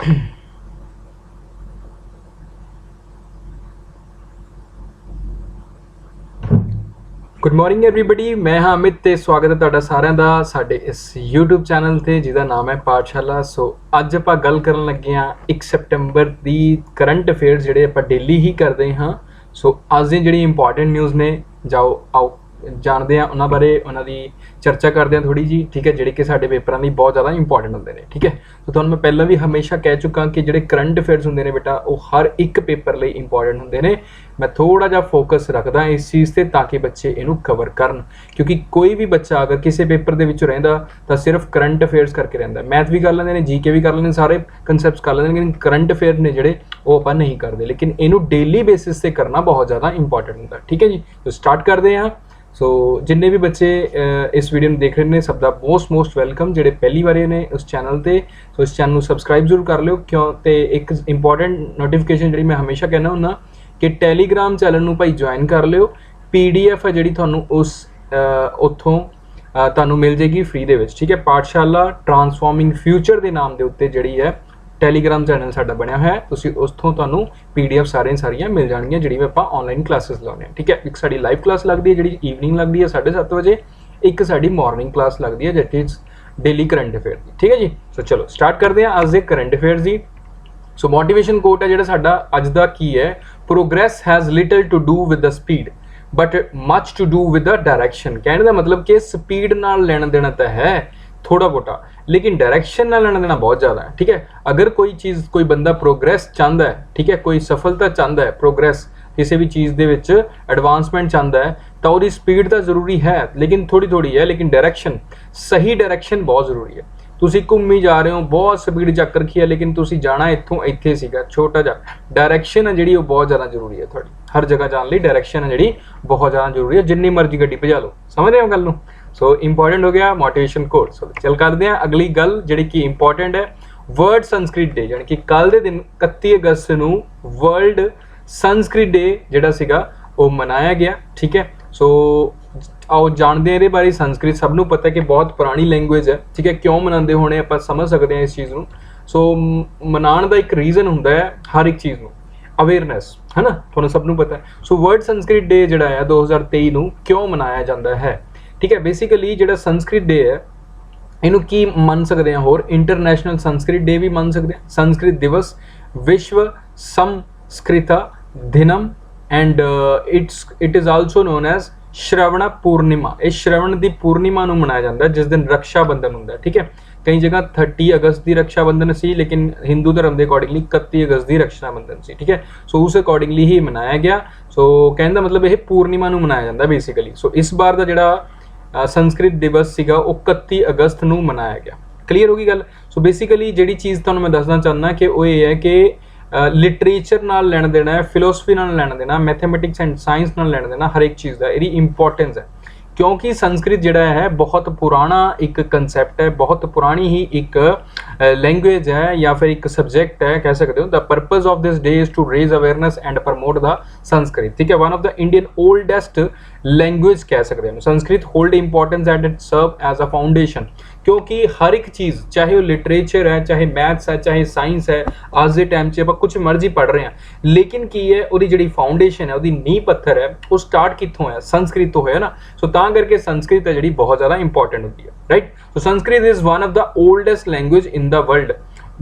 Good morning everybody, मैं हाँ अमित ते स्वागत है तुहाडा सारिਆਂ ਦਾ ਸਾਡੇ इस यूट्यूब चैनल ਤੇ ਜਿਹਦਾ ਨਾਮ ਹੈ ਪਾਠਸ਼ਾਲਾ। ਸੋ ਅੱਜ ਆਪਾਂ ਗੱਲ ਕਰਨ ਲੱਗੇ ਹਾਂ 1 ਸਤੰਬਰ ਦੀ ਕਰੰਟ ਅਫੇਅਰਸ ਜਿਹੜੇ ਆਪਾਂ ਡੇਲੀ ਹੀ ਕਰਦੇ ਹਾਂ। ਸੋ ਅੱਜ ਦੀ ਜਿਹੜੀ ਇੰਪੋਰਟੈਂਟ ਨਿਊਜ਼ ਨੇ ਜਾਓ ਆਓ ਜਾਣਦੇ ਹਾਂ ਉਹਨਾਂ ਬਾਰੇ, ਉਹਨਾਂ ਦੀ ਚਰਚਾ ਕਰਦੇ ਹਾਂ ਥੋੜੀ ਜੀ, ਠੀਕ ਹੈ, ਜਿਹੜੇ ਕਿ ਸਾਡੇ ਪੇਪਰਾਂ ਲਈ ਬਹੁਤ ਜ਼ਿਆਦਾ ਇੰਪੋਰਟੈਂਟ ਹੁੰਦੇ ਨੇ, ਠੀਕ ਹੈ। ਸੋ ਤੁਹਾਨੂੰ ਮੈਂ ਪਹਿਲਾਂ ਵੀ ਹਮੇਸ਼ਾ ਕਹਿ ਚੁੱਕਾ ਕਿ ਜਿਹੜੇ ਕਰੰਟ ਅਫੇਅਰਸ ਹੁੰਦੇ ਨੇ ਬੇਟਾ ਉਹ ਹਰ ਇੱਕ ਪੇਪਰ ਲਈ ਇੰਪੋਰਟੈਂਟ ਹੁੰਦੇ ਨੇ। मैं थोड़ा जा फोकस रखदा इस चीज़ से ताकि बच्चे इनू कवर करन, क्योंकि कोई भी बच्चा अगर किसी पेपर दे विच रहिंदा तां सिर्फ करंट अफेयर्स करके रहिंदा। मैथ भी कर लैंदे ने, जीके भी कर लैंदे, सारे कंसैप्ट्स कर लैंदे, लेकिन करंट अफेयर ने जिहड़े वो आपां नहीं करदे, लेकिन इनू डेली बेसिस से करना बहुत ज़्यादा इंपॉर्टेंट हुंदा, ठीक है जी। तो स्टार्ट करते हैं। सो जिन्ने भी बच्चे इस वीडियो में देख रहे हैं सब दा मोस्ट वेलकम, जिहड़े पहली बार ने उस चैनल ते सो इस चैनल को सबसक्राइब जरूर कर लिओ, क्यों ते एक इंपॉर्टेंट नोटिफिकेशन जिहड़ी मैं हमेशा कहना हुंदा कि टैलीग्राम चैनल नूं भाई ज्वाइन कर लिओ। PDF है जिहड़ी तुहानूं उस उत्थों तुहानूं मिल जाएगी फ्री दे विच, ठीक है। पाठशाला ट्रांसफॉर्मिंग फ्यूचर के नाम के उत्ते जिहड़ी है टैलीग्राम चैनल साडा बनया है, तुसीं उस तुहानूं PDF सारियां मिल जाणगीआं जिहड़ी आपां ऑनलाइन क्लासेस लाउने, ठीक है। एक साडी लाइव क्लास लगदी है जिहड़ी ईवनिंग लगदी है 7:30 बजे, एक साडी मॉर्निंग क्लास लगदी है जिहड़ी डेली करंट अफेयर दी, ठीक है जी। सो चलो स्टार्ट करते हैं अज दे करंट अफेयर्स दी। सो मोटिवेशन कोट है जिहड़ा साडा अज दा की है, progress has little to do with the speed but much to do with the direction. कहने का मतलब कि स्पीड नाल लेना देना तो है थोड़ा बहुता, लेकिन डायरैक्शन नाल लेना देना बहुत ज़्यादा है, ठीक है। अगर कोई चीज़ कोई बंदा प्रोग्रेस चाहता है, ठीक है, कोई सफलता चाहता है, प्रोग्रेस किसी भी चीज़ दे विच एडवांसमेंट चाहता है तो उसकी स्पीड तो जरूरी है, लेकिन थोड़ी थोड़ी है, लेकिन डायरैक्शन सही डायरैक्शन बहुत जरूरी है। तुसी घूमी जा रहे हो, बहुत स्पीड चक रखी है, लेकिन तुसी जाना इत्थों इत्थे सीगा, छोटा जा डायरैक्शन है जिहड़ी बहुत ज़्यादा जरूरी है। थोड़ी हर जगह जाने लई डायरैक्शन है जिहड़ी बहुत ज़्यादा जरूरी है, जिन्नी मर्जी गड्डी भजा लो, समझ रहे हो गल नूं। सो इंपॉर्टेंट हो गया मोटिवेशन कोट। सो चल करते हैं अगली गल जिहड़ी कि इंपॉर्टेंट है, वर्ल्ड संस्कृत डे, यानी कि कल के दिन 31 अगस्त नूं वर्ल्ड संस्कृत डे जिहड़ा सीगा वो मनाया गया, ठीक है। सो आओ जानते हैं ये बारे। संस्कृत सबनों पता है कि बहुत पुरानी लैंगुएज है, ठीक है। क्यों मनाते होने आप समझ सकते हैं इस चीज़ को। सो मनाने का एक रीजन होंदा है हर एक चीज़ को, अवेयरनैस है ना, तुहानूं सबनों पता है। सो वर्ल्ड संस्कृत डे जिहड़ा है 2023 नूं क्यों मनाया जाता है, ठीक है। बेसिकली जिहड़ा संस्कृत डे है इनू की मन सकते हैं, होर इंटरनेशनल संस्कृत डे भी मन सकते हैं, Sanskrit Diwas, Vishwa Sanskrit Dinam and it is also known as Shravan Purnima. इस श्रवण की पूर्णिमा नूं मनाया जाता है जिस दिन रक्षा बंधन होंदा है, ठीक है। कई जगह 30 अगस्त की रक्षा बंधन सी, लेकिन हिंदू धर्म के अकॉर्डिंगली 31 अगस्त की रक्षा बंधन सी, ठीक है। सो उस अकॉर्डिंगली ही मनाया गया। सो कहने का मतलब यह पूर्णिमा नूं मनाया जाता बेसिकली। सो इस बार का जिहड़ा संस्कृत दिवस सीगा वो 31 अगस्त नूं मनाया गया। क्लीयर होगी गल। सो बेसिकली जिहड़ी चीज़ तुहानूं मैं दसना चाहना कि वो ये है कि लिटरेचर नाल लेना देना है, फिलोसफी नाल लेना देना, मैथमेटिक्स एंड साइंस नाल लेना देना, हर एक चीज़ का इहदी इंपॉर्टेंस है, क्योंकि संस्कृत जिहड़ा है बहुत पुराना एक कंसैप्ट है, बहुत पुरानी ही एक लैंग्वेज है या फिर एक सब्जेक्ट है, कह सकते हो। The purpose of this day is to raise awareness and promote the Sanskrit, ठीक है। One of the Indian oldest language कह सकते हैं Sanskrit, hold importance and it serve as a foundation, क्योंकि हर एक चीज़ चाहे वो लिटरेचर है, चाहे मैथ्स है, चाहे साइंस है, आज के टाइम आप कुछ मर्जी पढ़ रहे हैं, लेकिन की है वो जी फाउंडेशन है, वो नींह पत्थर है, वो स्टार्ट कितों है, संस्कृत तो है ना। सो तां करके संस्कृत है जी बहुत ज़्यादा इंपॉर्टेंट होती है, right. So Sanskrit is one of the oldest language in the world.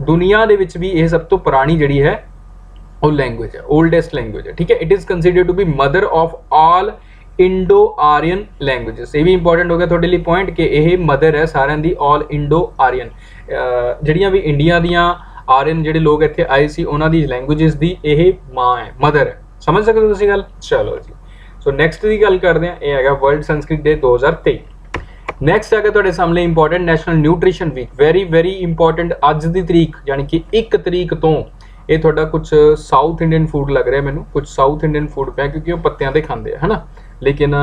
दुनिया के विच भी यह सब तो पुरानी जी है वो लैंग्वेज है, ओल्डेस्ट लैंग्वेज है, ठीक है। It is considered to be mother of all Indo Aryan languages. ये भी इंपॉर्टेंट हो गया थोड़े लिए पॉइंट कि यह मदर है सारिਆਂ ਦੀ ऑल इंडो आर्यन, ਜਿਹੜੀਆਂ भी इंडिया ਦੀਆਂ आर्यन ਜਿਹੜੇ लोग ਇੱਥੇ ਆਏ ਸੀ ਉਹਨਾਂ ਦੀ लैंग्वेजेस ਦੀ ਇਹ ਮਾਂ है, मदर है। समझ सकते हो ਤੁਸੀਂ ਗੱਲ। चलो जी। सो नैक्सट की गल करते हैं, यह है वर्ल्ड संस्कृत डे 2023। नैक्सट है ਤੁਹਾਡੇ सामने important national nutrition week, very important. अज की तरीक यानी कि 1 तरीक तो ये थोड़ा कुछ साउथ इंडियन फूड लग रहा है मैनू, कुछ साउथ इंडियन फूड पे क्योंकि वो पत्तियां दे खाते हैं ना, लेकिन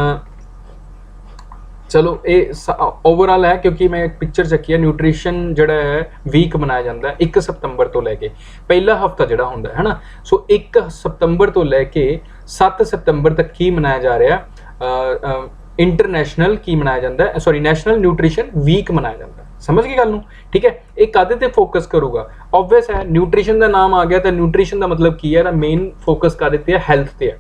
चलो ये ओवरऑल है क्योंकि मैं एक पिक्चर चकी है। न्यूट्रिशन जिहड़ा है वीक मनाया जाता है 1 सितंबर तो लैके, पहला हफ्ता जिहड़ा हुंदा है ना। सो 1 सितंबर तो लैके 7 सितंबर तक की मनाया जा रहा है इंटरनेशनल की मनाया जाता है, सॉरी नैशनल न्यूट्रिशन वीक मनाया जाता है। समझ गए गल नूं? ठीक है, एक कादे ते फोकस करूगा, ऑबवियस है न्यूट्रिशन का नाम आ गया तो न्यूट्रिशन का मतलब की है, मेन फोकस कादे ते है, हैल्थ ते है।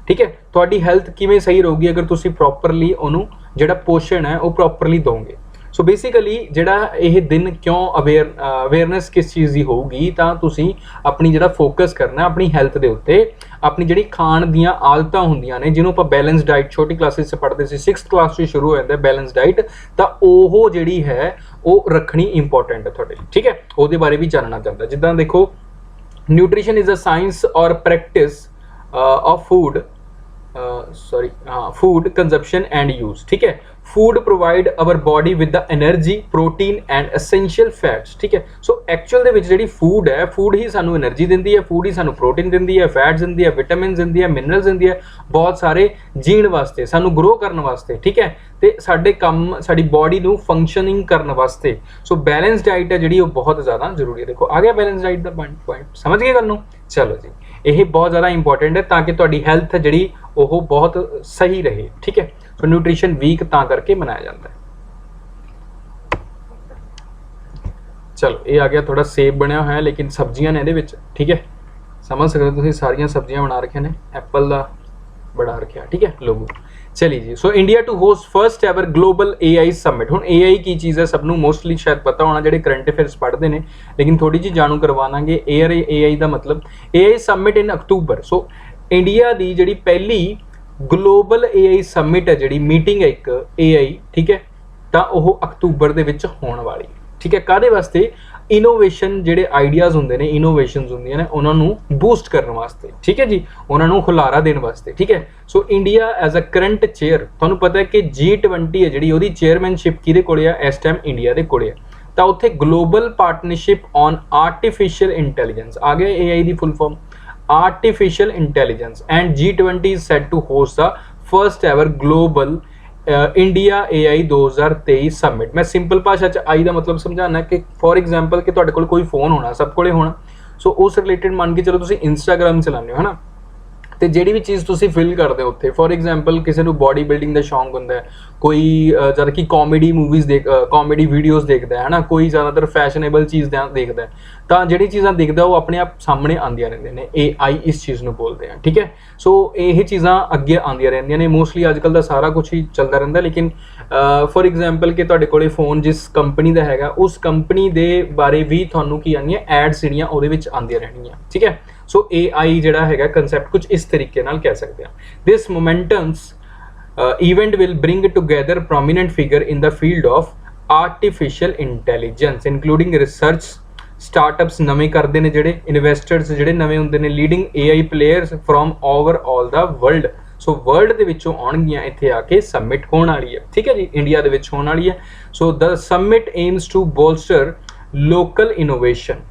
ठीक है, तुहाडी हैल्थ किवें सही रहूगी अगर तुसीं प्रॉपरली उहनूं जिहड़ा पोषण है वो प्रॉपरली दोगे। सो बेसिकली जिहड़ा ये दिन क्यों अवेयरनेस किस चीज़ की होगी, तो तुसीं अपनी जिहड़ा फोकस करना अपनी हैल्थ के उत्ते, अपनी जिहड़ी खाण दीयां आदतां हुंदियां ने जिन्हों आपां बैलेंस डाइट छोटी क्लासिस पढ़ते सी, 6th क्लास से शुरू हो जाता है बैलेंस डाइट, तो ओह जिहड़ी है वो रखनी इंपॉर्टेंट है तुहाडे। ठीक है, ਉਹਦੇ बारे भी जानना चाहता। जिद्दां देखो न्यूट्रिशन इज़ अ साइंस और प्रैक्टिस ऑफ फूड, सॉरी हाँ, फूड कंजप्शन एंड यूज। ठीक है, food provide our body with the energy, protein and essential fats. ठीक है, सो एक्चुअल दे विच जिहड़ी फूड है, फूड ही सानू एनर्जी दिंदी है, फूड ही सानू प्रोटीन दिंदी है, फैट्स दिंदी है, विटामिन दिंदी है, मिनरल्स दिंदी है, बहुत सारे जीण वास्ते, सानू ग्रो करने वास्ते। ठीक है, ते साडे काम साडी बॉडी नू फंक्शनिंग करने वास्ते। सो बैलेंस डाइट है जिहड़ी वो बहुत ज़्यादा जरूरी है। देखो आ गया बैलेंस डाइट दा पॉइंट, समझ गए गल नूं? चलो जी, यह बहुत ज़्यादा इंपॉर्टेंट है ताकि तुहाडी हैल्थ जिहड़ी वो बहुत सही रहे। ठीक है, सो न्यूट्रिशन वीक तां करके मनाया जाता है। चलो ये आ गया थोड़ा सेब बनया हुआ है, लेकिन सब्जियां ने ये। ठीक है, समझ सकते हो तुसीं, सारियां सब्जियां बना रखे ने, एप्पल का बड़ा रखा। ठीक है लोगो, चलिए जी। So India to host first ever global AI summit. हुण AI की चीज़ है, सबनों मोस्टली शायद पता होना जिहड़े करंट अफेयर्स पढ़ते हैं, लेकिन थोड़ी जी जानू करवावांगे। AI का मतलब AI summit in October. So India की जिहड़ी पहली ग्लोबल AI समिट है, जिहड़ी मीटिंग है एक AI, ठीक है, तो वह अक्तूबर दे विच होने वाली। ठीक है, काहदे वास्ते? इनोवेशन जिहड़े आइडियाज़ होंदे ने, इनोवेशनस होंदियां ने, उन्हां नूं बूस्ट करने वास्ते। ठीक है जी, उन्हां नूं खुलारा देने वास्ते। ठीक है, so India as a current chair, तुहानूं पता है कि G20 है जिहड़ी, उहदी चेयरमैनशिप किहदे कोले है इस टाइम? इंडिया दे कोले है। तो उत्थे global partnership on artificial intelligence आ गया, AI की full form artificial intelligence, and G20 is set to host the first ever global India AI 2023 summit. मैं सिंपल भाषा च आई का मतलब समझाना कि फॉर एग्जाम्पल कि तुहाडे कोल कोई फोन होना, सब कोले होना, सो उस रिलेटेड मान के चलो तुसीं इंस्टाग्राम चलाने हो, है ना, तो जिहड़ी भी चीज़ तुसीं फिल करते हो उत्थे, फॉर एग्जाम्पल किसी को बॉडी बिल्डिंग का शौक होंदा है, कोई ज़्यादा कि कॉमेडी मूवीज़ कॉमेडी वीडियोज़ देखता है ना, कोई ज़्यादातर फैशनेबल चीज़ देखता है, तो जिहड़ी चीज़ां देखता वो अपने आप सामने आंदियां रहिंदियां ने। AI इस चीज़ को बोलते हैं। ठीक है, सो यही चीज़ां अगे आंदियां रहिंदियां ने। मोस्टली अजकल का सारा कुछ ही चलता रहता, लेकिन फॉर एग्जाम्पल कि तुहाडे कोले फोन जिस कंपनी का हैगा, उस कंपनी के बारे भी तुहानूं की आंदियां एड्स जिहड़ियां उहदे विच आंदियां रहणगीਆਂ। ठीक है, सो AI जिहड़ा हैगा कंसैप्ट कुछ इस तरीके नाल कह सकते हैं। This momentums event will bring together prominent figure in the field of artificial intelligence, including research startups नवे करते हैं, जिहड़े इन्वेस्टर्स जिहड़े नवे हुंदे ने, leading AI players from overall the world. So world दे विचों आउणगीਆਂ इत्थे आके समिट होने वाली है। ठीक है जी, इंडिया दे विच होने वाली है। So the summit aims to bolster local innovation,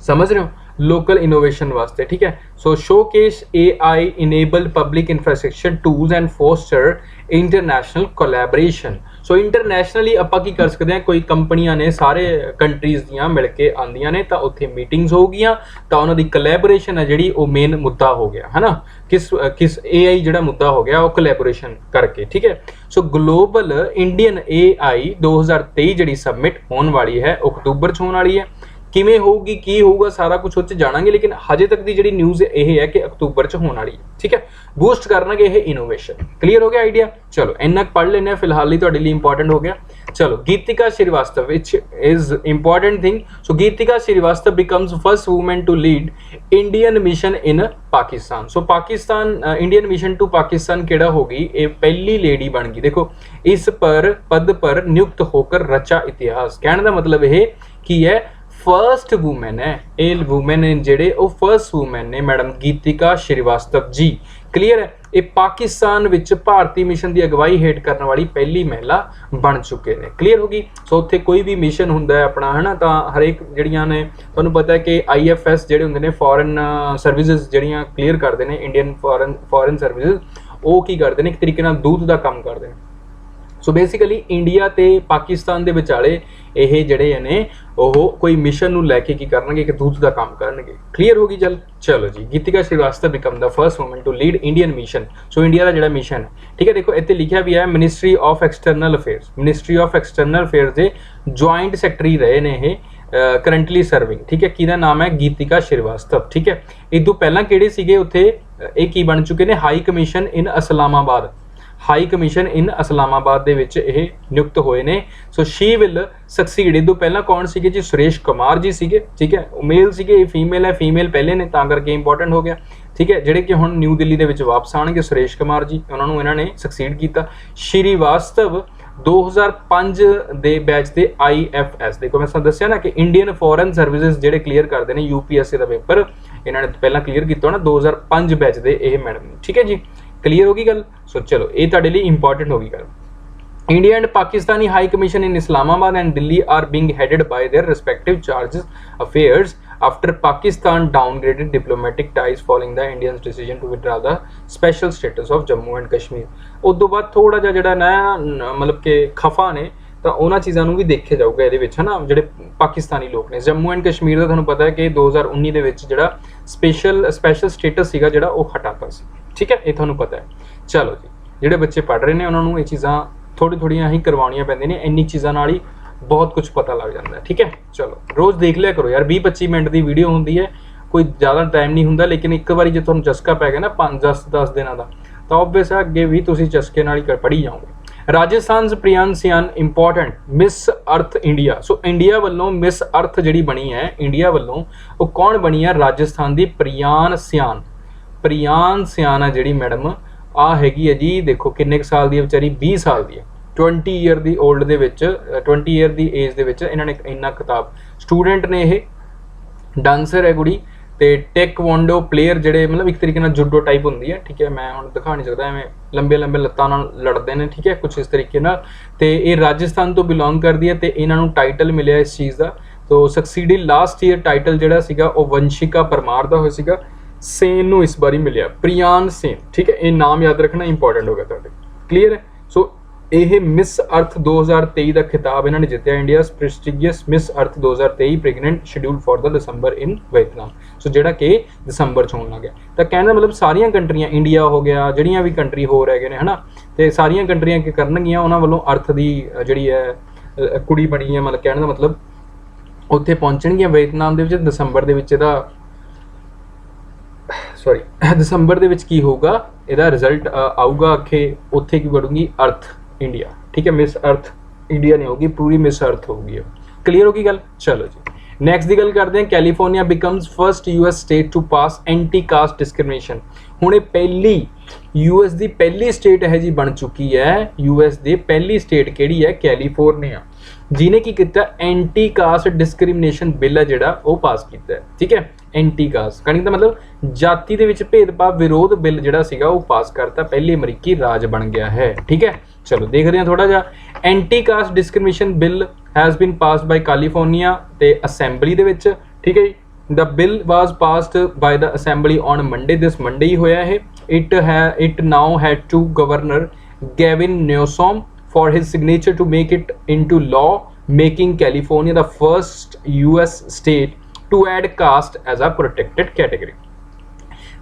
समझ रहे हो, लोकल इनोवेशन वास्ते। ठीक है, so showcase AI enabled public infrastructure tools and foster international collaboration. So internationally आपां की कर सकते हैं, कोई कंपनियां ने सारे कंट्रीज़ दियां मिल के आंदियां ने, तो उत्थे मीटिंग्स हो गईयां, तो उन्हां दी कोलैबोरेशन है जिहड़ी वो मेन मुद्दा हो गया, है ना, किस AI जिहड़ा मुद्दा हो गया वो कोलैबोरेशन करके। ठीक है, सो ग्लोबल इंडियन AI 2023 जिहड़ी सबमिट होने वाली है अक्तूबर च होने वाली है। किमें होगी की होगा सारा कुछ उत्ते जाणांगे, लेकिन हजे तक की जिहड़ी न्यूज़ यह है कि अक्तूबर च होने वाली है। ठीक है, बूस्ट करनगे यह इनोवेशन। क्लीयर हो गया आइडिया? चलो इन्ना पढ़ लेने फिलहाल ही तुहाडे लिए इंपॉर्टेंट हो गया। चलो Geetika Srivastava which is important thing. So Geetika Srivastava becomes first women to lead Indian mission in Pakistan. So Pakistan Indian mission to Pakistan केड़ा होगी, ये पहली लेडी बन गई। देखो इस पर पद पर नियुक्त होकर रचा इतिहास। कहने का मतलब यह कि है फर्स्ट वूमेन है, ये वूमेन ने जेडे वो फर्स्ट वूमेन ने मैडम गीतिका श्रीवास्तव जी। क्लीयर है, ये पाकिस्तान विच भारतीय मिशन की अगवाई हेठ करने वाली पहली महिला बन चुके हैं। क्लीयर होगी। सो उत्थे कोई भी मिशन हुंदा है अपना, है ना, तो हरेक जड़ियां ने तुहानूं पता है कि IFS जिहड़े हुंदे ने फॉरन सर्विसेज जड़ियां क्लीयर करते हैं, इंडियन फॉरन सर्विसेज, वो की करते हैं एक तरीके नाल दूत का काम करते हैं। ਸੋ ਬੇਸਿਕਲੀ ਇੰਡੀਆ ਤੇ ਪਾਕਿਸਤਾਨ ਦੇ ਵਿਚਾਲੇ ਇਹ ਜਿਹੜੇ ਨੇ ਉਹ ਕੋਈ ਮਿਸ਼ਨ ਨੂੰ ਲੈ ਕੇ ਕੀ ਕਰਨਗੇ, ਇੱਕ ਦੂਤ ਦਾ ਕੰਮ ਕਰਨਗੇ। ਕਲੀਅਰ ਹੋ ਗਈ ਗੱਲ। ਚਲੋ ਜੀ, ਗੀਤਿਕਾ ਸ਼੍ਰੀਵਾਸਤਵ ਬਿਕਮ ਦਾ first woman to lead Indian mission. So India ਦਾ ਜਿਹੜਾ ਮਿਸ਼ਨ ਹੈ, ਠੀਕ ਹੈ, ਦੇਖੋ ਇੱਥੇ ਲਿਖਿਆ ਵੀ ਹੈ ministry of external affairs. Ministry of external affairs ਦੇ ਜੁਆਇੰਟ ਸੈਕਟਰੀ ਰਹੇ ਨੇ ਇਹ ਕਰੰਟਲੀ ਸਰਵਿੰਗ, ਠੀਕ ਹੈ। ਕਿਹਦਾ ਨਾਮ ਹੈ? ਗੀਤਿਕਾ ਸ਼੍ਰੀਵਾਸਤਵ, ਠੀਕ ਹੈ। ਇਹ ਤੋਂ ਪਹਿਲਾਂ ਕਿਹੜੇ ਸੀਗੇ ਉੱਥੇ, ਇਹ ਕੀ ਬਣ ਚੁੱਕੇ ਨੇ? ਹਾਈ ਕਮਿਸ਼ਨ ਇਨ ਇਸਲਾਮਾਬਾਦ। ਹਾਈ ਕਮਿਸ਼ਨ ਇਨ ਇਸਲਾਮਾਬਾਦ ਦੇ ਵਿੱਚ ਇਹ ਨਿਯੁਕਤ ਹੋਏ ਨੇ। ਸੋ ਸ਼ੀ ਵਿਲ ਸਕਸੀਡ। ਇਹ ਤੋਂ ਪਹਿਲਾਂ ਕੌਣ ਸੀਗੇ ਜੀ? ਸੁਰੇਸ਼ ਕੁਮਾਰ ਜੀ ਸੀਗੇ, ਠੀਕ ਹੈ। ਮੇਲ ਸੀਗੇ, ਇਹ ਫੀਮੇਲ ਹੈ, ਫੀਮੇਲ ਪਹਿਲੇ ਨੇ ਤਾਂ ਕਰਕੇ ਇੰਪੋਰਟੈਂਟ ਹੋ ਗਿਆ, ਠੀਕ ਹੈ। ਜਿਹੜੇ ਕਿ ਹੁਣ ਨਿਊ ਦਿੱਲੀ ਦੇ ਵਿੱਚ ਵਾਪਸ ਆਉਣਗੇ, ਸੁਰੇਸ਼ ਕੁਮਾਰ ਜੀ, ਉਹਨਾਂ ਨੂੰ ਇਹਨਾਂ ਨੇ ਸਕਸੀਡ ਕੀਤਾ। ਸ਼੍ਰੀਵਾਸਤਵ 2005 ਦੇ ਬੈਚ ਦੇ IFS, ਦੇਖੋ ਮੈਂ ਤੁਹਾਨੂੰ ਦੱਸਿਆ ਨਾ ਕਿ ਇੰਡੀਅਨ ਫੋਰਨ ਸਰਵਿਸਿਜ਼ ਜਿਹੜੇ ਕਲੀਅਰ ਕਰਦੇ ਨੇ UPSC ਦਾ ਪੇਪਰ, ਇਹਨਾਂ ਨੇ ਪਹਿਲਾਂ ਕਲੀਅਰ ਕੀਤਾ ਨਾ 2005 ਬੈਚ ਦੇ ਇਹ ਮੈਡਮ, ਠੀਕ ਹੈ ਜੀ। ਕਲੀਅਰ ਹੋ ਗਈ ਗੱਲ। ਸੋ ਚਲੋ ਇਹ ਤੁਹਾਡੇ ਲਈ ਇੰਪੋਰਟੈਂਟ ਹੋ ਗਈ ਗੱਲ। India and Pakistani High Commission in Islamabad and Delhi are being headed by their respective charges affairs after Pakistan downgraded diplomatic ties following the Indians' decision to withdraw the special status of Jammu and Kashmir। ਉਸ ਤੋਂ ਬਾਅਦ ਥੋੜਾ ਜਿਹਾ ਜਿਹੜਾ ਨਾ ਮਤਲਬ ਕਿ ਖਫਾ ਨੇ, ਤਾਂ ਉਹਨਾਂ ਚੀਜ਼ਾਂ ਨੂੰ ਵੀ ਦੇਖਿਆ ਜਾਊਗਾ ਇਹਦੇ ਵਿੱਚ, ਹੈ ਨਾ। ਜਿਹੜੇ ਪਾਕਿਸਤਾਨੀ ਲੋਕ ਨੇ, ਜੰਮੂ ਐਂਡ ਕਸ਼ਮੀਰ ਦਾ ਤੁਹਾਨੂੰ ਪਤਾ ਹੈ ਕਿ 2019 ਦੇ ਵਿੱਚ ਜਿਹੜਾ ਸਪੈਸ਼ਲ ਸਟੇਟਸ ਸੀਗਾ ਜਿਹੜਾ ਉਹ ਹਟਾਤਾ ਸੀ, ਠੀਕ ਹੈ, ਇਹ ਤੁਹਾਨੂੰ ਪਤਾ ਹੈ। ਚਲੋ ਜੀ, ਜਿਹੜੇ ਬੱਚੇ ਪੜ੍ਹ ਰਹੇ ਨੇ ਉਹਨਾਂ ਨੂੰ ਇਹ ਚੀਜ਼ਾਂ ਥੋੜ੍ਹੀਆਂ ਹੀ ਕਰਵਾਉਣੀਆਂ ਪੈਂਦੀਆਂ ਨੇ, ਇੰਨੀ ਚੀਜ਼ਾਂ ਨਾਲ ਹੀ ਬਹੁਤ ਕੁਝ ਪਤਾ ਲੱਗ ਜਾਂਦਾ ਹੈ, ਠੀਕ ਹੈ। ਚਲੋ ਰੋਜ਼ ਦੇਖ ਲਿਆ ਕਰੋ ਯਾਰ, 20-25 ਮਿੰਟ ਦੀ ਵੀਡੀਓ ਹੁੰਦੀ ਹੈ, ਕੋਈ ਜ਼ਿਆਦਾ ਟਾਈਮ ਨਹੀਂ ਹੁੰਦਾ, ਲੇਕਿਨ ਇੱਕ ਵਾਰੀ ਜੇ ਤੁਹਾਨੂੰ ਚਸਕਾ ਪੈ ਗਿਆ ਨਾ 5-10 ਦਿਨਾਂ ਦਾ, ਤਾਂ ਓਬਵੀਅਸ ਹੈ ਅੱਗੇ ਵੀ ਤੁਸੀਂ ਚਸਕੇ ਨਾਲ ਹੀ ਪੜ੍ਹੀ ਜਾਓਗੇ। ਰਾਜਸਥਾਨ ਪ੍ਰਿਆਨ ਸਿਆਨ ਇੰਪੋਰਟੈਂਟ ਮਿਸ ਅਰਥ ਇੰਡੀਆ। ਸੋ ਇੰਡੀਆ ਵੱਲੋਂ ਮਿਸ ਅਰਥ ਜਿਹੜੀ ਬਣੀ ਹੈ ਇੰਡੀਆ ਵੱਲੋਂ, ਉਹ ਕੌਣ ਬਣੀ ਹੈ? ਰਾਜਸਥਾਨ ਦੀ ਪ੍ਰਿਆਨ ਸਿਆਨ। ਪ੍ਰਿਆਨ ਸਿਆਨ ਹੈ ਜਿਹੜੀ ਮੈਡਮ, ਆ ਹੈਗੀ ਹੈ ਜੀ, ਦੇਖੋ ਕਿੰਨੇ ਕੁ ਸਾਲ ਦੀ ਹੈ ਵਿਚਾਰੀ, 20 ਸਾਲ ਦੀ ਹੈ। 20 ਈਅਰ ਦੀ ਓਲਡ ਦੇ ਵਿੱਚ, 20 ਈਅਰ ਦੀ ਏਜ ਦੇ ਵਿੱਚ ਇਹਨਾਂ ਨੇ ਇੰਨਾ ਖਿਤਾਬ। ਸਟੂਡੈਂਟ ਨੇ ਇਹ, ਡਾਂਸਰ ਹੈ ਕੁੜੀ, ਤੇ ਟੇਕਵੋਂਡੋ ਪਲੇਅਰ ਜਿਹੜੇ ਮਤਲਬ ਇੱਕ ਤਰੀਕੇ ਨਾਲ ਜੁਡੋ ਟਾਈਪ ਹੁੰਦੀ ਹੈ, ਠੀਕ ਹੈ। ਮੈਂ ਹੁਣ ਦਿਖਾ ਨਹੀਂ ਸਕਦਾ, ਐਵੇਂ ਲੰਬੇ ਲੱਤਾਂ ਨਾਲ ਲੜਦੇ ਨੇ, ਠੀਕ ਹੈ, ਕੁਛ ਇਸ ਤਰੀਕੇ ਨਾਲ। ਤੇ ਇਹ ਰਾਜਸਥਾਨ ਤੋਂ ਬਿਲੋਂਗ ਕਰਦੀ ਹੈ ਤੇ ਇਹਨਾਂ ਨੂੰ ਟਾਈਟਲ ਮਿਲਿਆ ਇਸ ਚੀਜ਼ ਦਾ। ਤੋ ਸਕਸੀਡੀ ਲਾਸਟ ਈਅਰ ਟਾਈਟਲ ਜਿਹੜਾ ਸੀਗਾ ਉਹ ਵੰਸ਼ਿਕਾ ਪਰਮਾਰ ਦਾ ਹੋਇਆ ਸੀਗਾ। ਸੇਨ ਨੂੰ ਇਸ ਵਾਰੀ ਮਿਲਿਆ, ਪ੍ਰਿਆਨ ਸੇਨ, ਠੀਕ ਹੈ। ਇਹ ਨਾਮ ਯਾਦ ਰੱਖਣਾ ਇੰਪੋਰਟੈਂਟ ਹੋਗਾ ਤੁਹਾਡੇ। ਕਲੀਅਰ ਹੈ। ਸੋ ਇਹ ਮਿਸ ਅਰਥ 2023 ਦਾ ਖਿਤਾਬ ਇਹਨਾਂ ਨੇ ਜਿੱਤਿਆ। India's prestigious Miss Earth 2023 pageant scheduled for the December in Vietnam. So ਜਿਹੜਾ ਕਿ ਦਸੰਬਰ 'ਚ ਹੋਣ ਲੱਗਿਆ। ਤਾਂ ਕਹਿਣ ਦਾ ਮਤਲਬ ਸਾਰੀਆਂ ਕੰਟਰੀਆਂ, ਇੰਡੀਆ ਹੋ ਗਿਆ, ਜਿਹੜੀਆਂ ਵੀ ਕੰਟਰੀ ਹੋਰ ਹੈਗੇ ਨੇ, ਹੈ ਨਾ, ਤੇ ਸਾਰੀਆਂ ਕੰਟਰੀਆਂ ਕੀ ਕਰਨਗੀਆਂ, ਉਹਨਾਂ ਵੱਲੋਂ ਅਰਥ ਦੀ ਜਿਹੜੀ ਹੈ ਕੁੜੀ ਬਣੀ ਹੈ, ਮਤਲਬ ਕਹਿਣ ਦਾ ਮਤਲਬ ਉੱਥੇ ਪਹੁੰਚਣਗੀਆਂ ਵੀਅਤਨਾਮ ਦੇ ਵਿੱਚ ਦਸੰਬਰ ਦੇ ਵਿੱਚ। ਇਹਦਾ ਦਸੰਬਰ ਦੇ ਵਿੱਚ ਕੀ ਹੋਊਗਾ, ਇਹਦਾ ਰਿਜ਼ਲਟ ਆਊਗਾ ਕਿ ਉੱਥੇ ਕੀ ਬਣੂਗੀ ਅਰਥ ਇੰਡੀਆ, ਠੀਕ ਹੈ। ਮਿਸ ਅਰਥ ਇੰਡੀਆ ਨਹੀਂ ਹੋਊਗੀ, ਪੂਰੀ ਮਿਸ ਅਰਥ ਹੋਊਗੀ। ਕਲੀਅਰ ਹੋ ਗਈ ਗੱਲ। ਚਲੋ ਜੀ, ਨੈਕਸਟ ਦੀ ਗੱਲ ਕਰਦੇ ਹਾਂ। California becomes first US state to pass anti caste discrimination. ਹੁਣ ਇਹ ਪਹਿਲੀ US ਦੀ ਪਹਿਲੀ ਸਟੇਟ ਹੈ ਜੀ ਬਣ ਚੁੱਕੀ ਹੈ। US ਦੀ ਪਹਿਲੀ ਸਟੇਟ ਕਿਹੜੀ ਹੈ? ਕੈਲੀਫੋਰਨੀਆ, ਜਿਹਨੇ ਕੀ ਕੀਤਾ? ਐਂਟੀ ਕਾਸਟ ਡਿਸਕ੍ਰਿਮੀਨੇਸ਼ਨ ਬਿੱਲ ਹੈ ਜਿਹੜਾ ਉਹ ਪਾਸ ਕੀਤਾ ਹੈ, ਠੀਕ ਹੈ। ਐਂਟੀ ਕਾਸਟ ਕਹਿਣ ਦਾ ਮਤਲਬ ਜਾਤੀ ਦੇ ਵਿੱਚ ਭੇਦਭਾਵ ਵਿਰੋਧ ਬਿੱਲ ਜਿਹੜਾ ਸੀਗਾ ਉਹ ਪਾਸ ਕਰਤਾ, ਪਹਿਲੀ ਅਮਰੀਕੀ ਰਾਜ ਬਣ ਗਿਆ ਹੈ, ਠੀਕ ਹੈ। ਚਲੋ ਦੇਖਦੇ ਹਾਂ ਥੋੜਾ ਜਿਹਾ। Anti caste discrimination bill has been passed by California ਤੇ ਅਸੈਂਬਲੀ ਦੇ ਵਿੱਚ, ਠੀਕ ਹੈ ਜੀ। The bill was passed by the assembly on Monday, this Monday ਹੀ ਹੋਇਆ ਇਹ। It now had to Governor Gavin Newsom for his signature to make it into law, making California the first US state to add caste as a protected category।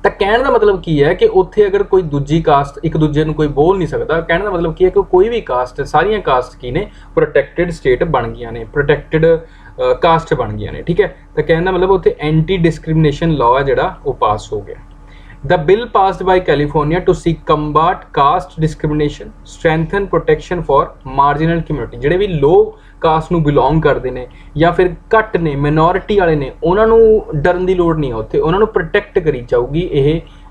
ਤਾਂ ਕਹਿਣ ਦਾ ਮਤਲਬ ਕੀ ਹੈ ਕਿ ਉੱਥੇ ਅਗਰ ਕੋਈ ਦੂਜੀ ਕਾਸਟ ਇੱਕ ਦੂਜੇ ਨੂੰ ਕੋਈ ਬੋਲ ਨਹੀਂ ਸਕਦਾ। ਕਹਿਣ ਦਾ ਮਤਲਬ ਕੀ ਹੈ ਕਿ ਕੋਈ ਵੀ ਕਾਸਟ, ਸਾਰੀਆਂ ਕਾਸਟ ਕੀ ਨੇ? ਪ੍ਰੋਟੈਕਟਿਡ ਸਟੇਟ ਬਣ ਗਈਆਂ ਨੇ, ਪ੍ਰੋਟੈਕਟਿਡ ਕਾਸਟ ਬਣ ਗਈਆਂ ਨੇ, ਠੀਕ ਹੈ। ਤਾਂ ਕਹਿਣ ਦਾ ਮਤਲਬ ਉੱਥੇ ਐਂਟੀ ਡਿਸਕ੍ਰਿਮੀਨੇਸ਼ਨ ਲਾਅ ਹੈ ਜਿਹੜਾ ਉਹ ਪਾਸ ਹੋ ਗਿਆ। The bill passed by California to seek combat caste discrimination, strengthen protection for marginal community। ਜਿਹੜੇ ਵੀ low ਕਾਸਟ ਨੂੰ ਬਿਲੋਂਗ ਕਰਦੇ ਨੇ ਜਾਂ ਫਿਰ ਘੱਟ ਨੇ, ਮਿਨੋਰਿਟੀ ਵਾਲੇ ਨੇ, ਉਹਨਾਂ ਨੂੰ ਡਰਨ ਦੀ ਲੋੜ ਨਹੀਂ ਹੈ ਉੱਥੇ, ਉਹਨਾਂ ਨੂੰ ਪ੍ਰੋਟੈਕਟ ਕਰੀ ਜਾਊਗੀ।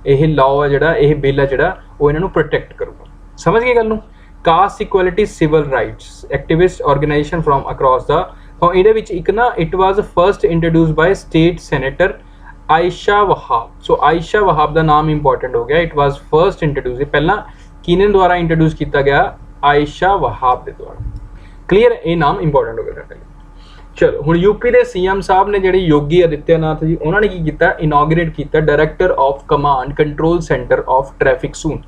ਇਹ ਲਾਅ ਹੈ ਜਿਹੜਾ, ਇਹ ਬਿੱਲ ਹੈ ਜਿਹੜਾ, ਉਹ ਇਹਨਾਂ ਨੂੰ ਪ੍ਰੋਟੈਕਟ ਕਰੂਗਾ। ਸਮਝ ਗਏ ਗੱਲ ਨੂੰ? Caste equality civil rights activist organization from across ਦਾ। ਤਾਂ ਇਹਦੇ ਵਿੱਚ ਇੱਕ ਨਾ, it was first introduced by state senator Aisha Wahab. So Aisha Wahab ਦਾ ਨਾਮ ਇੰਪੋਰਟੈਂਟ ਹੋ ਗਿਆ। ਇਟ ਵਾਜ਼ ਫਰਸਟ ਇੰਟਰੋਡਿਊਸ, ਪਹਿਲਾਂ ਕਿਹਨੇ ਦੁਆਰਾ ਇੰਟਰੋਡਿਊਸ ਕੀਤਾ ਗਿਆ? ਆਇਸ਼ਾ ਵਹਾਬ ਦੇ ਦੁਆਰਾ। ਕਲੀਅਰ, ਇਹ ਨਾਮ ਇੰਪੋਰਟੈਂਟ ਹੋ ਗਿਆ ਤੁਹਾਡੇ ਲਈ। ਚਲੋ ਹੁਣ ਯੂਪੀ ਦੇ CM ਸਾਹਿਬ ਨੇ ਜਿਹੜੇ ਯੋਗੀ ਆਦਿੱਤਿਆਨਾਥ ਜੀ, ਉਹਨਾਂ ਨੇ ਕੀ ਕੀਤਾ? ਇਨੋਗਰੇਟ ਕੀਤਾ director of command control centre of traffic zone.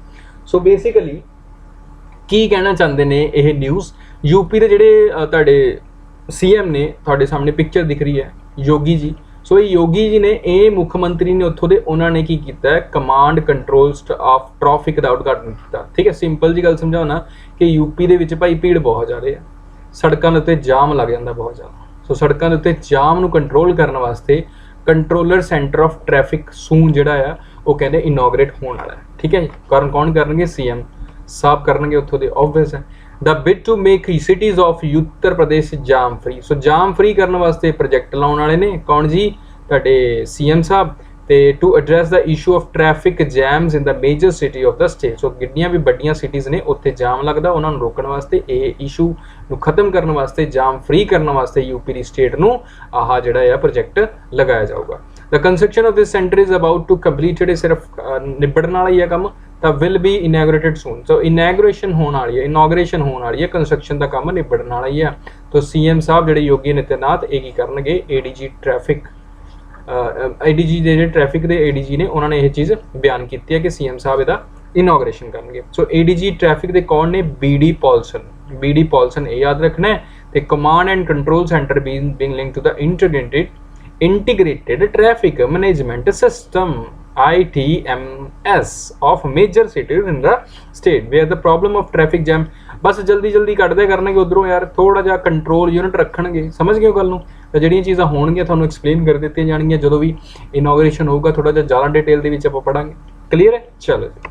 So basically ਕੀ ਕਹਿਣਾ ਚਾਹੁੰਦੇ ਨੇ ਇਹ ਨਿਊਜ਼। यूपी ਦੇ ਜਿਹੜੇ ਤੁਹਾਡੇ CM ਨੇ, ਤੁਹਾਡੇ ਸਾਹਮਣੇ ਪਿਕਚਰ ਦਿਖ ਰਹੀ ਹੈ योगी जी। ਸੋ ਇਹ योगी जी ने ਇਹ ਮੁੱਖ ਮੰਤਰੀ ਨੇ ਉੱਥੋਂ ਦੇ, ਉਹਨਾਂ ਨੇ ਕੀ ਕੀਤਾ ਹੈ, ਕਮਾਂਡ ਕੰਟਰੋਲ ਆਫ ਟ੍ਰੈਫਿਕ ਦਾ ਉਦਘਾਟਨ ਕੀਤਾ। ਠੀਕ ਹੈ, ਸਿੰਪਲ ਜੀ ਗੱਲ ਸਮਝਾਉਣਾ ਕਿ यूपी ਦੇ ਵਿੱਚ ਭਾਈ ਭੀੜ ਬਹੁਤ ਜ਼ਿਆਦਾ ਹੈ, ਸੜਕਾਂ ਦੇ ਉੱਤੇ ਜਾਮ ਲੱਗ ਜਾਂਦਾ ਬਹੁਤ ਜ਼ਿਆਦਾ। ਸੋ ਸੜਕਾਂ ਦੇ ਉੱਤੇ ਜਾਮ ਨੂੰ ਕੰਟਰੋਲ ਕਰਨ ਵਾਸਤੇ ਕੰਟਰੋਲਰ ਸੈਂਟਰ ਆਫ ਟ੍ਰੈਫਿਕ ਸੂਨ ਜਿਹੜਾ ਆ ਉਹ ਕਹਿੰਦੇ ਇਨੋਗਰੇਟ ਹੋਣ ਵਾਲਾ ਹੈ। ਠੀਕ ਹੈ ਜੀ, ਕਾਰਨ ਕੌਣ ਕਰਨਗੇ, CM ਸਾਹਿਬ ਕਰਨਗੇ ਉੱਥੋਂ ਦੇ, ਆਬਵੀਅਸ ਹੈ। The bid to make cities of Uttar Pradesh jam free. So jam free करने वास्ते प्रोजेक्ट लाने वाले ने कौन जी, तुहाडे CM साहब। ते to address the issue of traffic jams in the major city of the state. So जिन्नियां भी वड्डियां सिटीज़ ने उत्थे जाम लगदा, उन्हां नूं रोकण वास्ते, ये इशू नूं खत्म करने वास्ते, जाम फ्री करने वास्ते यूपी दी स्टेट नूं आह जिहड़ा है प्रोजेक्ट लगाया जाऊगा। The construction of this centre is about to completed, सिर्फ निबड़न वाला ही है काम, ਤਾਂ ਵਿਲ ਬੀ ਇਨੈਗਰੇਟਡ ਸੂਨ। ਸੋ ਇਨੈਗਰੇਸ਼ਨ ਹੋਣ ਵਾਲੀ ਹੈ, ਇਨੋਗਰੇਸ਼ਨ ਹੋਣ ਵਾਲੀ ਹੈ, ਕੰਸਟਰਕਸ਼ਨ ਦਾ ਕੰਮ ਨਿਬੜਨ ਵਾਲਾ ਹੀ ਆ। ਤਾਂ CM ਸਾਹਿਬ ਜਿਹੜੇ योगी आदित्यनाथ ਇਹ ਕੀ ਕਰਨਗੇ, ADG ਟ੍ਰੈਫਿਕ, ADG ਦੇ ਜਿਹੜੇ ਟ੍ਰੈਫਿਕ ਦੇ ADG ਨੇ, ਉਹਨਾਂ ਨੇ ਇਹ ਚੀਜ਼ ਬਿਆਨ ਕੀਤੀ ਹੈ ਕਿ CM ਸਾਹਿਬ ਇਹਦਾ ਇਨੋਗਰੇਸ਼ਨ ਕਰਨਗੇ। ਸੋ ADG ਟ੍ਰੈਫਿਕ ਦੇ ਕੌਣ ਨੇ, BD ਪੌਲਸਨ। BD ਪੌਲਸਨ ਇਹ ਯਾਦ ਰੱਖਣਾ ਹੈ। ਤੇ command and control centre being link to the integrated traffic management system ITMS of major cities in the state where the problem of traffic jam। बस जल्दी जल्दी कटदे करनगे उधरों यार, थोड़ा जिहा कंट्रोल यूनिट रखणगे। समझ गए गल नूं? ਤਾਂ ਜਿਹੜੀਆਂ ਚੀਜ਼ਾਂ ਹੋਣਗੀਆਂ ਤੁਹਾਨੂੰ ਐਕਸਪਲੇਨ ਕਰ ਦਿੱਤੀਆਂ ਜਾਣਗੀਆਂ ਜਦੋਂ ਵੀ ਇਨੋਗ੍ਰੇਸ਼ਨ ਹੋਊਗਾ, ਥੋੜਾ ਜਿਹਾ ਜ਼ਿਆਦਾ ਡਿਟੇਲ ਦੇ ਵਿੱਚ ਆਪਾਂ ਪੜਾਂਗੇ। ਕਲੀਅਰ ਹੈ? ਚਲੋ ਜੀ,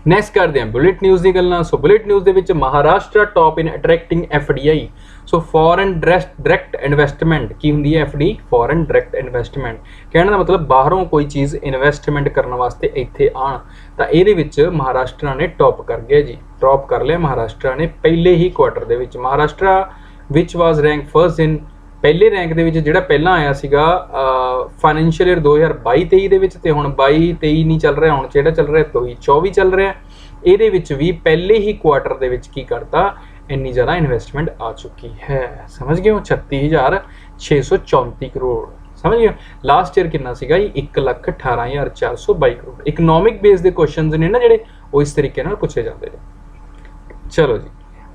ਨੈਕਸਟ ਕਰਦੇ ਹਾਂ ਬੁਲੇਟ ਨਿਊਜ਼ ਦੀ ਗੱਲਾਂ। ਸੋ ਬੁਲੇਟ ਨਿਊਜ਼ ਦੇ ਵਿੱਚ ਮਹਾਰਾਸ਼ਟਰ ਟੌਪ ਇਨ ਅਟਰੈਕਟਿੰਗ FDI। ਸੋ ਫੋਰਨ ਡਾਇਰੈਕਟ ਇਨਵੈਸਟਮੈਂਟ ਕੀ ਹੁੰਦੀ ਹੈ, FDI ਫੋਰਨ ਡਾਇਰੈਕਟ ਇਨਵੈਸਟਮੈਂਟ। ਕਹਿਣ ਦਾ ਮਤਲਬ ਬਾਹਰੋਂ ਕੋਈ ਚੀਜ਼ ਇਨਵੈਸਟਮੈਂਟ ਕਰਨ ਵਾਸਤੇ ਇੱਥੇ ਆਉਣ, ਤਾਂ ਇਹਦੇ ਵਿੱਚ ਮਹਾਰਾਸ਼ਟਰ ਨੇ ਟੌਪ ਕਰ ਗਿਆ ਜੀ, ਟੌਪ ਕਰ ਲਿਆ ਮਹਾਰਾਸ਼ਟਰ ਨੇ ਪਹਿਲੇ ਹੀ ਕੁਆਟਰ ਦੇ ਵਿੱਚ। ਮਹਾਰਾਸ਼ਟਰ ਵਿਚ ਵਾਜ਼ ਰੈਂਕ ਫਰਸਟ ਇਨ, ਪਹਿਲੇ ਰੈਂਕ ਦੇ ਵਿੱਚ ਜਿਹੜਾ ਪਹਿਲਾਂ ਆਇਆ ਸੀਗਾ ਫਾਈਨੈਂਸ਼ੀਅਲ ਈਅਰ 2022-23 ਦੇ ਵਿੱਚ, ਤੇ ਹੁਣ 22-23 ਨਹੀਂ ਚੱਲ ਰਿਹਾ, ਹੁਣ ਜਿਹੜਾ ਚੱਲ ਰਿਹਾ 23-24 ਚੱਲ ਰਿਹਾ, ਇਹਦੇ ਵਿੱਚ ਵੀ ਪਹਿਲੇ ਹੀ ਕੁਆਟਰ ਦੇ ਵਿੱਚ ਕੀ ਕਰਤਾ, ਇੰਨੀ ਜ਼ਿਆਦਾ ਇਨਵੈਸਟਮੈਂਟ ਆ ਚੁੱਕੀ ਹੈ। ਸਮਝ ਗਏ ਹੋ? 36,634 ਕਰੋੜ। ਸਮਝ ਗਏ? ਲਾਸਟ ਈਅਰ ਕਿੰਨਾ ਸੀਗਾ ਜੀ, 1,18,422 ਕਰੋੜ। ਇਕਨੋਮਿਕ ਬੇਸ ਦੇ ਕੁਐਸਚਨਸ ਨੇ ਨਾ ਜਿਹੜੇ, ਉਹ ਇਸ ਤਰੀਕੇ ਨਾਲ ਪੁੱਛੇ ਜਾਂਦੇ ਨੇ। ਚਲੋ ਜੀ,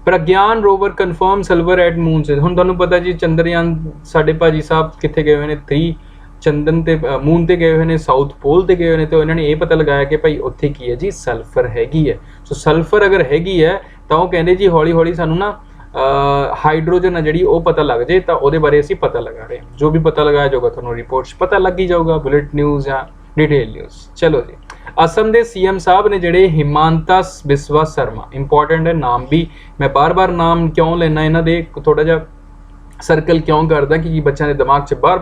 Pragyan rover confirm silver at moon ਸੇ। ਹੁਣ ਤੁਹਾਨੂੰ ਪਤਾ ਜੀ ਚੰਦਰਯਾਨ ਸਾਡੇ ਭਾਜੀ ਸਾਹਿਬ ਕਿੱਥੇ ਗਏ ਹੋਏ ਨੇ, 3 ਚੰਦਨ ਤੇ ਮੂਨ ਤੇ ਗਏ ਹੋਏ ਨੇ, ਸਾਊਥ ਪੋਲ ਤੇ ਗਏ ਹੋਏ ਨੇ, ਤੇ ਇਹਨਾਂ ਨੇ ਇਹ ਪਤਾ ਲਗਾਇਆ ਕਿ ਭਾਈ ਉੱਥੇ ਕੀ ਹੈ ਜੀ, ਸਲਫਰ ਹੈਗੀ ਹੈ। ਸੋ ਸਲਫਰ ਅਗਰ ਹੈਗੀ ਹੈ ਤਾਂ ਉਹ ਕਹਿੰਦੇ ਜੀ ਹੌਲੀ ਹੌਲੀ ਸਾਨੂੰ ਨਾ ਹਾਈਡਰੋਜਨ ਆ ਜਿਹੜੀ ਉਹ ਪਤਾ ਲੱਗ ਜੇ, ਤਾਂ ਉਹਦੇ ਬਾਰੇ ਅਸੀਂ ਪਤਾ ਲਗਾ ਰਹੇ ਹਾਂ। ਜੋ ਵੀ ਪਤਾ ਲਗਾਇਆ ਜਾਊਗਾ ਤੁਹਾਨੂੰ ਰਿਪੋਰਟਸ ਪਤਾ ਲੱਗ ਹੀ ਜਾਊਗਾ, ਬੁਲੇਟ ਨਿਊਜ਼ ਜਾਂ डिटेल न्यूज़। चलो जी, असम के CM साहब ने जोड़े हिमांता बिस्वा शर्मा, इंपॉर्टेंट है नाम भी, मैं बार बार नाम क्यों लेना इन्हों दे थोड़ा जा सर्कल क्यों करदा कि बच्चों के दिमाग से बार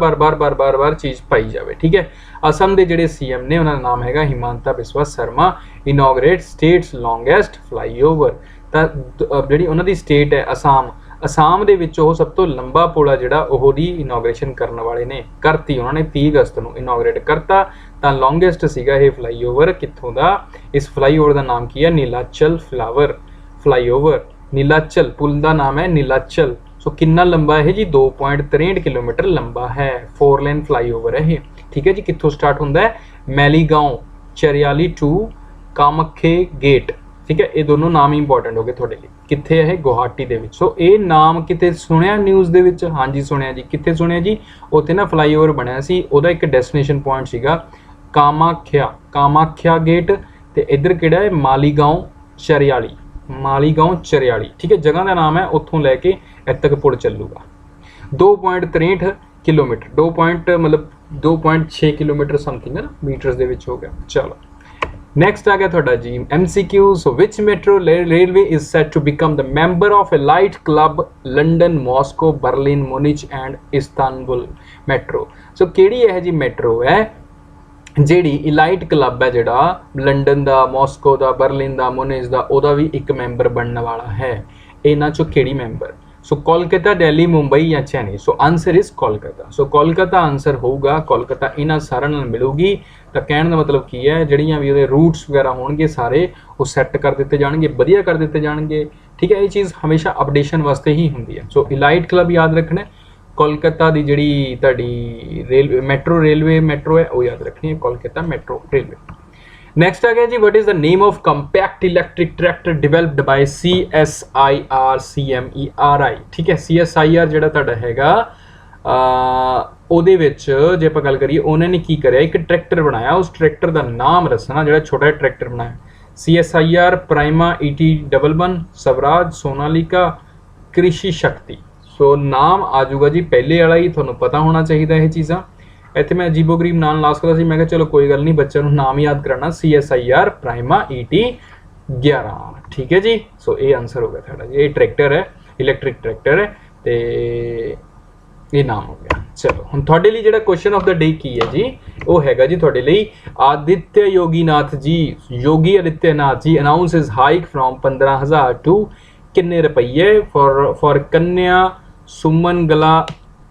बार चीज़ पाई जाए। ठीक है, असम के जोड़े CM ने उन्होंने नाम है Himanta Biswa Sharma. इनोग्रेट states longest flyover, तो जी उन्होंने स्टेट है असम, ਅਸਾਮ ਦੇ ਵਿੱਚ ਉਹ ਸਭ ਤੋਂ ਲੰਬਾ ਪੁਲ ਆ ਜਿਹੜਾ ਉਹਦੀ ਇਨੋਗ੍ਰੇਸ਼ਨ ਕਰਨ ਵਾਲੇ ਨੇ ਕਰਤੀ, ਉਹਨਾਂ ਨੇ 30 ਅਗਸਤ ਨੂੰ ਇਨੋਗ੍ਰੇਟ ਕਰਤਾ। ਤਾਂ ਲੌਂਗੈਸਟ ਸੀਗਾ ਇਹ ਫਲਾਈਓਵਰ, ਕਿੱਥੋਂ ਦਾ, ਇਸ ਫਲਾਈਓਵਰ ਦਾ ਨਾਮ ਕੀ ਹੈ, ਨੀਲਾਚਲ ਫਲਾਈਓਵਰ। ਨੀਲਾਚਲ ਪੁਲ ਦਾ ਨਾਮ ਹੈ ਨੀਲਾਚਲ। ਸੋ ਕਿੰਨਾ ਲੰਬਾ ਹੈ ਜੀ, 2.63 ਕਿਲੋਮੀਟਰ ਲੰਬਾ ਹੈ, 4 ਲੇਨ ਫਲਾਈਓਵਰ ਹੈ ਇਹ। ਠੀਕ ਹੈ ਜੀ, ਕਿੱਥੋਂ ਸਟਾਰਟ ਹੁੰਦਾ ਹੈ, ਮੈਲੀਗਾਂव ਚਰਿਆਲੀ ਟੂ ਕਾਮਖੇ ਗੇਟ। ठीक है, ये दोनों नाम ही इंपॉर्टेंट हो गए थोड़े लिए। कित्थे है, गुवाहाटी दे विच। सो ये नाम किते सुनिया न्यूज़ दे विच? हाँ जी सुनिया जी। कित्थे सुनिया जी, उत्थे ना फ्लाईओवर बनया सी, ओहदा एक डेस्टिनेशन पॉइंट सीगा कामाख्या गेट, ते इधर किहड़ा है मालीगांव चरियाली। ठीक है, जगह का नाम है, उत्थों लैके इत्थे तक पुल चलूगा। 2.63 किलोमीटर, 2.6 किलोमीटर समथिंग है ना, मीटर्स दे विच हो गया। चलो नेक्स्ट आ गया थोड़ा जी MCQ। So which metro railway is set to become the member of elite club London, Moscow, Berlin, Munich and Istanbul metro. So केड़ी है जी मेट्रो है ਜਿਹੜੀ ਇਲਾਈਟ ਕਲੱਬ ਹੈ ਜਿਹੜਾ ਲੰਡਨ ਦਾ, ਮਾਸਕੋ ਦਾ, ਬਰਲਿਨ ਦਾ, ਮੁਨਿਚ ਦਾ, ਉਹਦਾ ਵੀ ਇੱਕ ਮੈਂਬਰ ਬਣਨ ਵਾਲਾ ਹੈ। ਇਹਨਾਂ ਚੋਂ ਕਿਹੜੀ ਮੈਂਬਰ? ਸੋ ਕੋਲਕਾਤਾ, ਦਿੱਲੀ, ਮੁੰਬਈ ਜਾਂ Chennai. So answer is Kolkata. So Kolkata answer ਹੋਊਗਾ, ਕੋਲਕਾਤਾ ਇਹਨਾਂ ਸਾਰਿਆਂ ਨਾਲ ਮਿਲੂਗੀ। ਤਾਂ ਕਹਿਣ ਦਾ ਮਤਲਬ ਕੀ ਹੈ, ਜਿਹੜੀਆਂ ਵੀ ਉਹਦੇ ਰੂਟਸ ਵਗੈਰਾ ਹੋਣਗੇ ਸਾਰੇ ਉਹ ਸੈੱਟ ਕਰ ਦਿੱਤੇ ਜਾਣਗੇ, ਵਧੀਆ ਕਰ ਦਿੱਤੇ ਜਾਣਗੇ। ਠੀਕ ਹੈ, ਇਹ ਚੀਜ਼ ਹਮੇਸ਼ਾ ਅਪਡੇਸ਼ਨ ਵਾਸਤੇ ਹੀ ਹੁੰਦੀ ਹੈ। ਸੋ ਇਲਾਈਟ ਕਲੱਬ ਯਾਦ ਰੱਖਣਾ, कोलकाता की जी तुहाडी रेलवे मेट्रो है वो याद रखनी है, कोलकाता मेट्रो रेलवे। नेक्स्ट आ गया जी, what is the name of compact electric tractor developed by CSIR CMERI। ठीक है, CSIR ਜਿਹੜਾ ਤੁਹਾਡਾ ਹੈਗਾ ਉਹਦੇ ਵਿੱਚ ਜੇ ਆਪਾਂ ਗੱਲ ਕਰੀਏ ਉਹਨਾਂ ਨੇ ਕੀ ਕਰਿਆ, ਇੱਕ ਟਰੈਕਟਰ ਬਣਾਇਆ, ਉਸ ਟਰੈਕਟਰ ਦਾ ਨਾਮ ਦੱਸਣਾ ਜਿਹੜਾ ਛੋਟਾ ਜਿਹਾ ਟਰੈਕਟਰ ਬਣਾਇਆ। CSIR prima ET11 Swaraj Sonalika कृषि शक्ति। सो नाम आ जाऊगा जी पहले वाला ही, थोड़ा पता होना चाहिए ये चीज़ा। इतने मैं अजीबो गरीब नाम ला सकता सी, मैं कहा चलो कोई गल नहीं, बच्चों को नाम याद कराना CSIR प्राइमा ET11। ठीक है जी। सो ये आंसर हो गया थोड़ा जी, ये ट्रैक्टर है, इलैक्ट्रिक ट्रैक्टर है, तो ये नाम हो गया। चलो हुण तुहाडे लई जिहड़ा क्वेश्चन ऑफ द डे की है जी, वो हैगा जी तुहाडे लई, Aditya Yoginath ji, Yogi Adityanath ji announce is hike from 15,000 to किन्ने रुपये for Kanya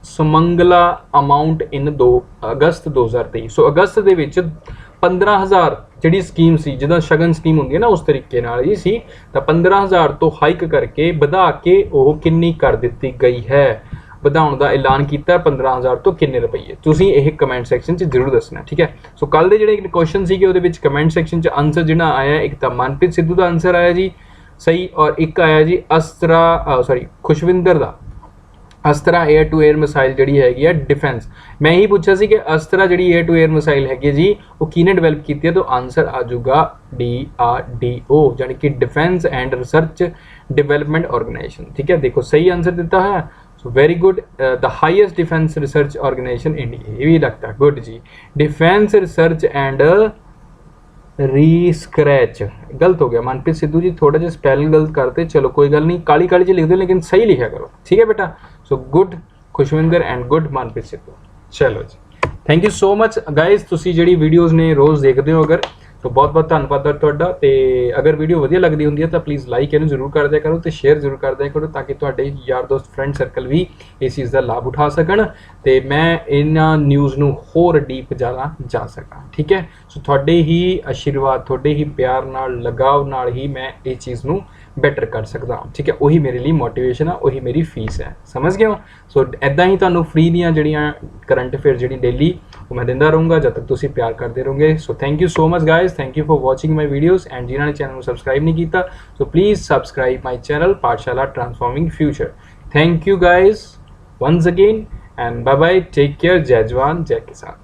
Sumangala amount in 2 अगस्त 2023। सो अगस्त ਦੇ ਵਿੱਚ 15,000 ਜਿਹੜੀ ਸਕੀਮ ਸੀ, ਜਿੱਦਾਂ ਸ਼ਗਨ ਸਕੀਮ ਹੁੰਦੀ ਹੈ ਨਾ, ਉਸ ਤਰੀਕੇ ਨਾਲ ਹੀ ਸੀ, ਤਾਂ 15,000 ਤੋਂ ਹਾਈਕ ਕਰਕੇ ਵਧਾ ਕੇ ਉਹ ਕਿੰਨੀ ਕਰ ਦਿੱਤੀ ਗਈ ਹੈ, ਵਧਾਉਣ ਦਾ ਐਲਾਨ ਕੀਤਾ 15,000 ਤੋਂ ਕਿੰਨੇ ਰੁਪਏ। ਤੁਸੀਂ ਇਹ ਕਮੈਂਟ ਸੈਕਸ਼ਨ 'ਚ ਜ਼ਰੂਰ ਦੱਸਣਾ। ਠੀਕ ਹੈ। ਸੋ ਕੱਲ ਦੇ ਜਿਹੜੇ ਕੁਐਸਚਨ ਸੀਗੇ ਉਹਦੇ ਵਿੱਚ ਕਮੈਂਟ ਸੈਕਸ਼ਨ 'ਚ ਆਨਸਰ ਜਿਹੜਾ ਆਇਆ, ਇੱਕ ਤਾਂ ਮਨਪ੍ਰੀਤ ਸਿੱਧੂ ਦਾ ਆਨਸਰ ਆਇਆ ਜੀ सही, और एक आया जी अस्त्रा खुशविंदर का Astra air to air missile जी हैगी है डिफेंस। मैं ही पूछा सी कि अस्त्रा जी एयर टू एयर मिसाइल हैगी जी, वो किने डिवेलप की है, तो आंसर आ जाऊगा DRDO यानी कि defence and research development organisation. ठीक है, देखो सही आंसर दिता है। So very good. The highest defence research organisation India, ये भी लगता है गुड जी। डिफेंस रिसर्च एंड रीस्क्रैच गलत हो गया मनप्रीत सिद्धू जी, थोड़ा जिहा स्पैलिंग गलत करते, चलो कोई गल नहीं, काली काली च लिख दो लेकिन सही लिखा करो। ठीक है बेटा। So good Khushwinder and good Manpreet Sidhu. चलो जी, thank you so much guys. तुसी जिहड़ी वीडियोज़ ने रोज़ देखते हो, अगर तो बहुत बहुत धन्यवाद तुहाडा। ते अगर वीडियो वधिया लगदी हुंदी है तो प्लीज़ लाइक इहनूं जरूर कर दिया करो, तो शेयर जरूर कर दिया करो, ताकि तुहाडे यार दोस्त फ्रेंड सर्कल भी इस चीज़ का लाभ उठा सकन, ते मैं इन्हां न्यूज़ नूं होर डीप ज़्यादा जा सकां। ठीक है। सो तुहाडे ही आशीर्वाद, तुहाडे ही प्यार नाल, लगाव नाल ही मैं इस चीज़ नूं बेटर कर सकता हूँ। ठीक है, वही मेरे लिए मोटिवेशन है, वही मेरी फीस है, समझ गए हो। सो इदा ही तुहानूं फ्री दियां जिहड़ियां करंट अफेयर जिहड़ी डेली वो मैं दिंदा रहूँगा जब तक तुसीं प्यार करते रहोगे। So thank you so much guys, thank you for watching my videos, and जिन्होंने चैनल को सब्सक्राइब नहीं किया so please subscribe my channel Pathshala transforming future. Thank you guys once again and bye bye, take care, Jai Jawan जय किसान।